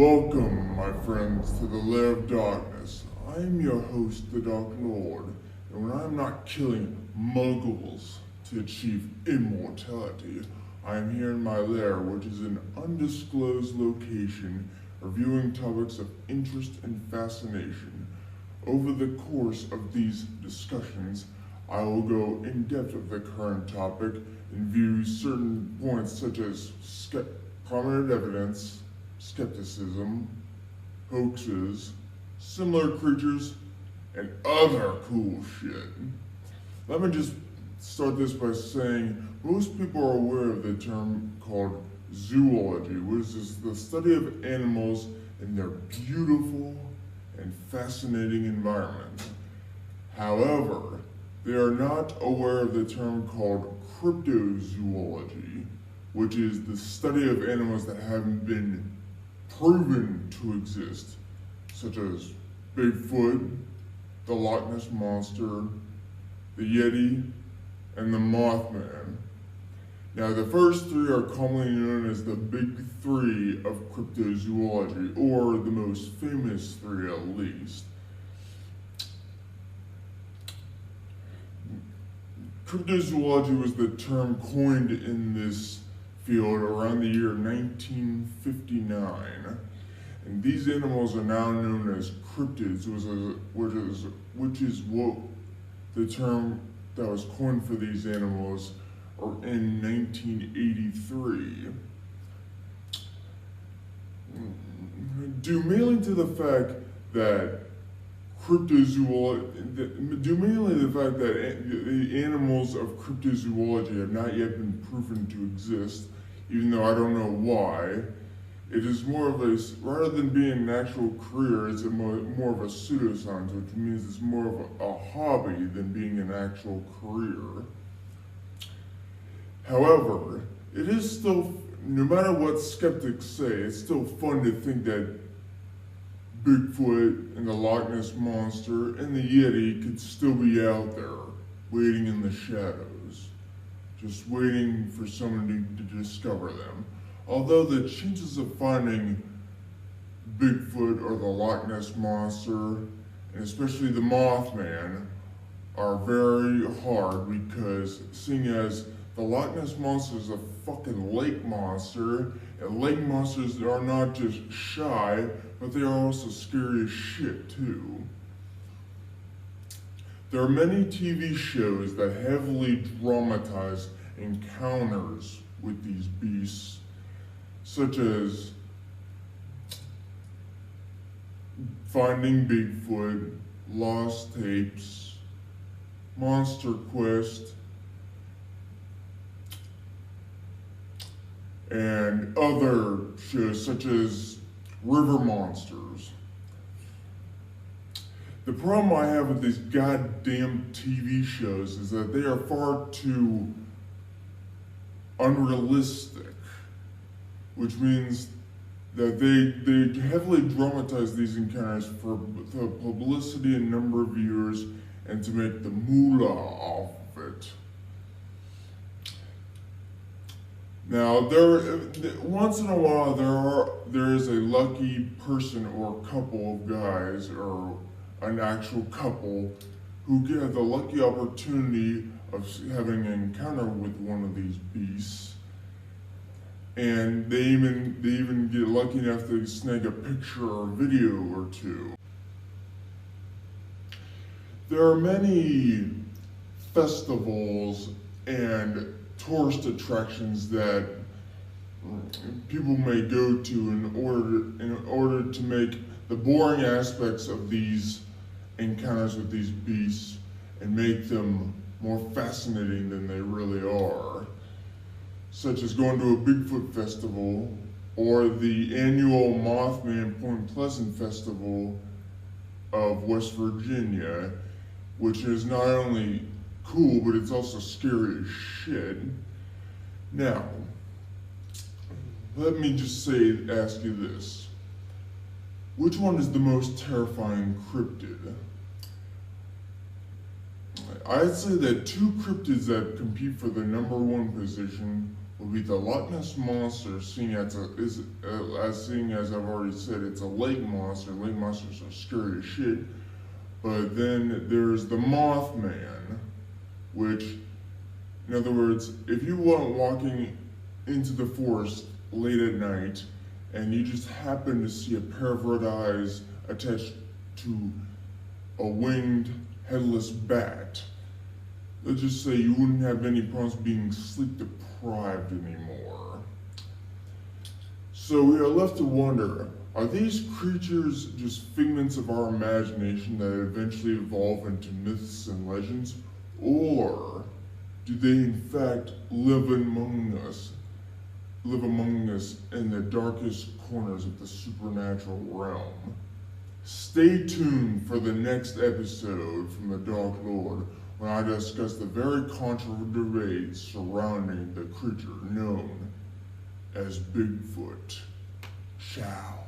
Welcome, my friends, to the Lair of Darkness. I am your host, the Dark Lord, and when I am not killing muggles to achieve immortality, I am here in my lair, which is an undisclosed location, reviewing topics of interest and fascination. Over the course of these discussions, I will go in depth of the current topic and view certain points such as prominent evidence, skepticism, hoaxes, similar creatures, and other cool shit. Let me just start this by saying most people are aware of the term called zoology, which is the study of animals in their beautiful and fascinating environment. However, they are not aware of the term called cryptozoology, which is the study of animals that haven't been proven to exist, such as Bigfoot, the Loch Ness Monster, the Yeti, and the Mothman. Now, the first three are commonly known as the Big Three of cryptozoology, or the most famous three at least. Cryptozoology was the term coined in this field around the year 1959, and these animals are now known as cryptids, which is what the term that was coined for these animals in 1983. Due mainly to the fact that the animals of cryptozoology have not yet been proven to exist, even though I don't know why. It is more of rather than being an actual career, it's more of a pseudoscience, which means it's more of a hobby than being an actual career. However, it is still, no matter what skeptics say, it's still fun to think that Bigfoot and the Loch Ness Monster and the Yeti could still be out there, waiting in the shadows, just waiting for someone to discover them. Although the chances of finding Bigfoot or the Loch Ness Monster, and especially the Mothman, are very hard because seeing as the Loch Ness Monster is a fucking lake monster, and lake monsters are not just shy, but they are also scary as shit too. There are many TV shows that heavily dramatize encounters with these beasts, such as Finding Bigfoot, Lost Tapes, Monster Quest, and other shows such as River Monsters. The problem I have with these goddamn TV shows is that they are far too unrealistic, which means that they heavily dramatize these encounters for the publicity and number of viewers and to make the moolah off of it. Now, once in a while, there is a lucky person or couple of guys or an actual couple who get the lucky opportunity of having an encounter with one of these beasts, and they even get lucky enough to snag a picture or video or two. There are many festivals and tourist attractions that people may go to in order to make the boring aspects of these encounters with these beasts and make them more fascinating than they really are, such as going to a Bigfoot festival or the annual Mothman Point Pleasant Festival of West Virginia, which is not only cool, but it's also scary as shit. Now, let me just ask you this. Which one is the most terrifying cryptid? I'd say that two cryptids that compete for the #1 position would be the Loch Ness Monster, seeing as I've already said, it's a lake monster. Lake monsters are scary as shit. But then there's the Mothman, which, in other words, if you went walking into the forest late at night and you just happen to see a pair of red eyes attached to a winged, headless bat, let's just say you wouldn't have any problems being sleep deprived anymore. So we are left to wonder, are these creatures just figments of our imagination that eventually evolve into myths and legends? Or do they in fact live among us in the darkest corners of the supernatural realm? Stay tuned for the next episode from the Dark Lord, when I discuss the very controversial debate surrounding the creature known as Bigfoot. Ciao.